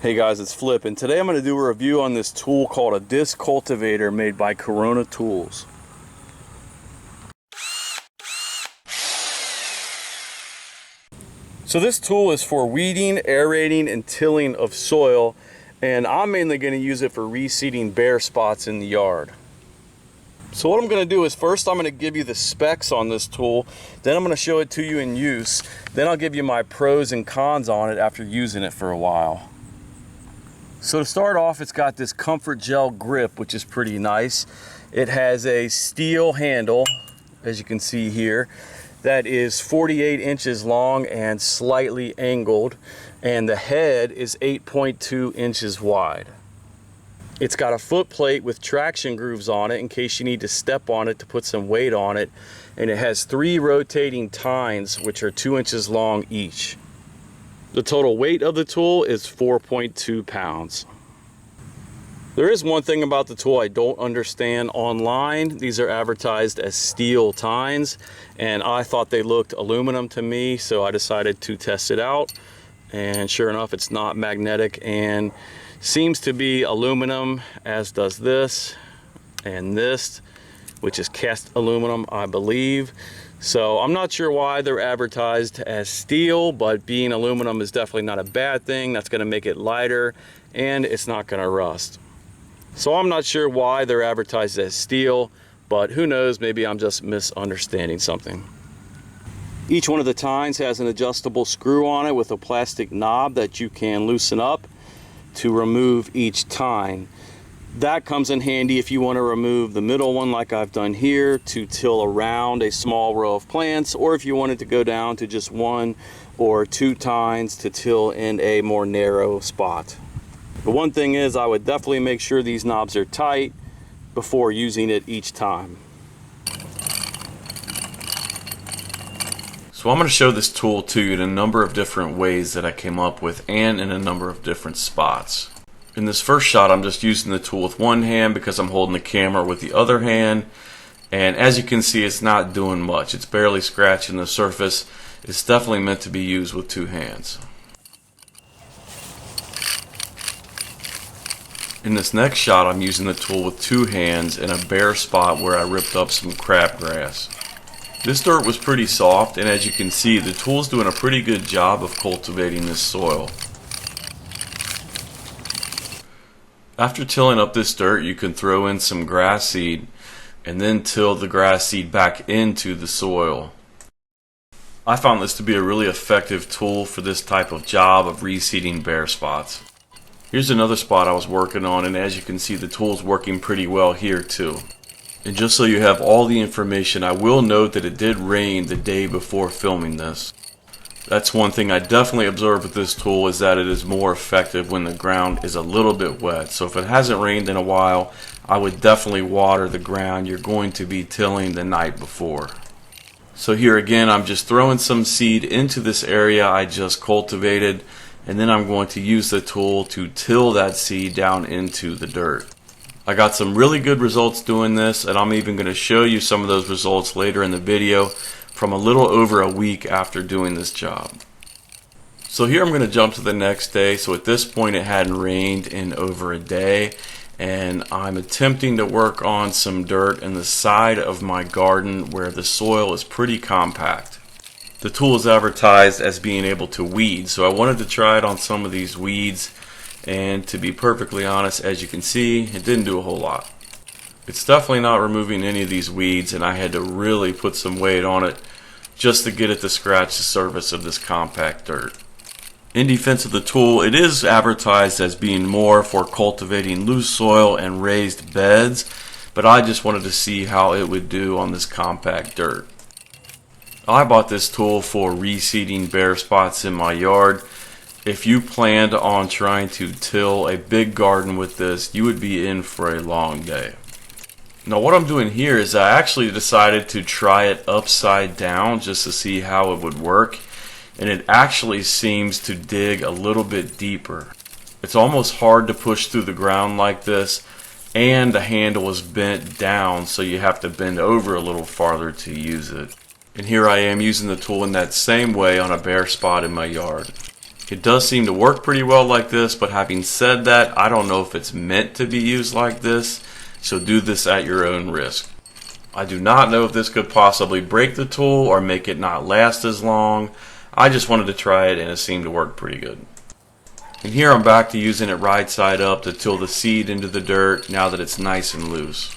Hey guys, it's Flip, and today I'm going to do a review on this tool called a DiscCULTIVATor made by Corona Tools. So this tool is for weeding, aerating, and tilling of soil, and I'm mainly going to use it for reseeding bare spots in the yard. So what I'm going to do is first I'm going to give you the specs on this tool, then I'm going to show it to you in use, then I'll give you my pros and cons on it after using it for a while. So to start off, it's got this comfort gel grip, which is pretty nice. It has a steel handle, as you can see here, that is 48 inches long and slightly angled, and the head is 8.2 inches wide. It's got a foot plate with traction grooves on it in case you need to step on it to put some weight on it, and it has 3 rotating tines which are 2 inches long each. The total weight of the tool is 4.2 pounds. There is one thing about the tool I don't understand. Online, these are advertised as steel tines, and I thought they looked aluminum to me, so I decided to test it out. And sure enough, it's not magnetic and seems to be aluminum, as does this and this, which is cast aluminum, I believe. So I'm not sure why they're advertised as steel, but being aluminum is definitely not a bad thing. That's going to make it lighter and it's not going to rust. So I'm not sure why they're advertised as steel, but who knows, maybe I'm just misunderstanding something. Each one of the tines has an adjustable screw on it with a plastic knob that you can loosen up to remove each tine. That comes in handy if you want to remove the middle one like I've done here to till around a small row of plants, or if you wanted to go down to just 1 or 2 tines to till in a more narrow spot. The one thing is, I would definitely make sure these knobs are tight before using it each time. So I'm going to show this tool to you in a number of different ways that I came up with and in a number of different spots. In this first shot, I'm just using the tool with one hand because I'm holding the camera with the other hand, and as you can see, it's not doing much. It's barely scratching the surface. It's definitely meant to be used with 2 hands. In this next shot, I'm using the tool with 2 hands in a bare spot where I ripped up some crabgrass. This dirt was pretty soft, and as you can see, the tool's doing a pretty good job of cultivating this soil. After tilling up this dirt, you can throw in some grass seed and then till the grass seed back into the soil. I found this to be a really effective tool for this type of job of reseeding bare spots. Here's another spot I was working on, and as you can see, the tool's working pretty well here too. And just so you have all the information, I will note that it did rain the day before filming this. That's one thing I definitely observed with this tool, is that it is more effective when the ground is a little bit wet. So if it hasn't rained in a while, I would definitely water the ground you're going to be tilling the night before. So here again, I'm just throwing some seed into this area I just cultivated, and then I'm going to use the tool to till that seed down into the dirt. I got some really good results doing this, and I'm even going to show you some of those results later in the video from a little over a week after doing this job. So here I'm going to jump to the next day. So at this point, it hadn't rained in over a day, and I'm attempting to work on some dirt in the side of my garden where the soil is pretty compact. The tool is advertised as being able to weed, so I wanted to try it on some of these weeds, and to be perfectly honest, as you can see, it didn't do a whole lot. It's definitely not removing any of these weeds, and I had to really put some weight on it just to get it to scratch the surface of this compact dirt. In defense of the tool, it is advertised as being more for cultivating loose soil and raised beds, but I just wanted to see how it would do on this compact dirt. I bought this tool for reseeding bare spots in my yard. If you planned on trying to till a big garden with this, you would be in for a long day. Now what I'm doing here is I actually decided to try it upside down just to see how it would work, and it actually seems to dig a little bit deeper. It's almost hard to push through the ground like this, and the handle is bent down, so you have to bend over a little farther to use it. And here I am using the tool in that same way on a bare spot in my yard. It does seem to work pretty well like this, but having said that, I don't know if it's meant to be used like this, so do this at your own risk. I do not know if this could possibly break the tool or make it not last as long. I just wanted to try it and it seemed to work pretty good. And here I'm back to using it right side up to till the seed into the dirt now that it's nice and loose.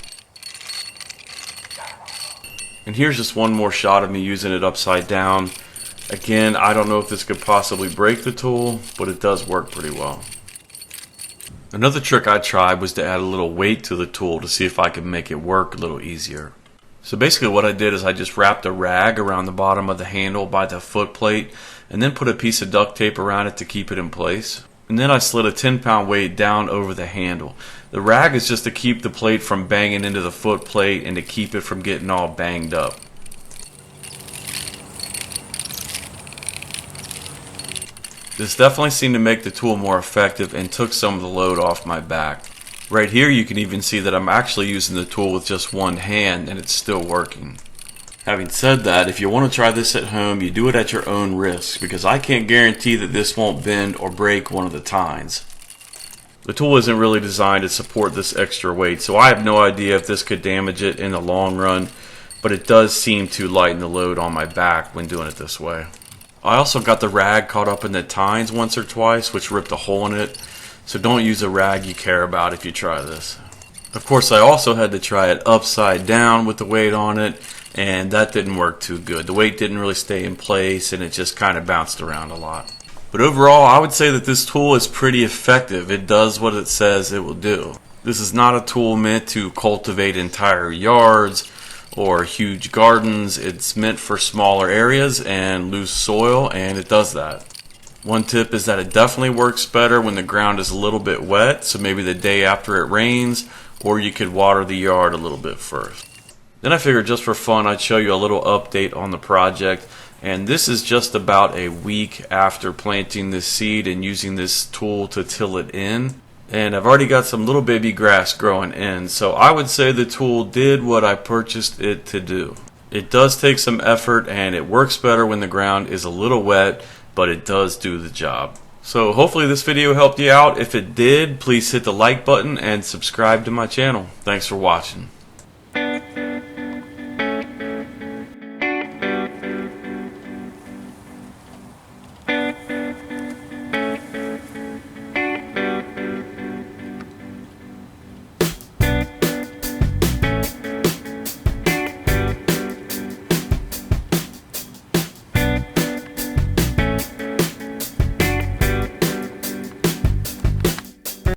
And here's just one more shot of me using it upside down. Again, I don't know if this could possibly break the tool, but it does work pretty well. Another trick I tried was to add a little weight to the tool to see if I could make it work a little easier. So basically what I did is I just wrapped a rag around the bottom of the handle by the foot plate and then put a piece of duct tape around it to keep it in place. And then I slid a 10-pound weight down over the handle. The rag is just to keep the plate from banging into the foot plate and to keep it from getting all banged up. This definitely seemed to make the tool more effective and took some of the load off my back. Right here you can even see that I'm actually using the tool with just one hand and it's still working. Having said that, if you want to try this at home, you do it at your own risk because I can't guarantee that this won't bend or break one of the tines. The tool isn't really designed to support this extra weight, so I have no idea if this could damage it in the long run, but it does seem to lighten the load on my back when doing it this way. I also got the rag caught up in the tines once or twice, which ripped a hole in it, so don't use a rag you care about if you try this. Of course, I also had to try it upside down with the weight on it, and that didn't work too good. The weight didn't really stay in place and it just kind of bounced around a lot. But overall, I would say that this tool is pretty effective. It does what it says it will do. This is not a tool meant to cultivate entire yards or huge gardens. It's meant for smaller areas and loose soil, and it does that. One tip is that it definitely works better when the ground is a little bit wet, so maybe the day after it rains, or you could water the yard a little bit first. Then I figured just for fun I'd show you a little update on the project, and this is just about a week after planting this seed and using this tool to till it in. And I've already got some little baby grass growing in, so I would say the tool did what I purchased it to do. It does take some effort and it works better when the ground is a little wet, but it does do the job. So hopefully this video helped you out. If it did, please hit the like button and subscribe to my channel. Thanks for watching.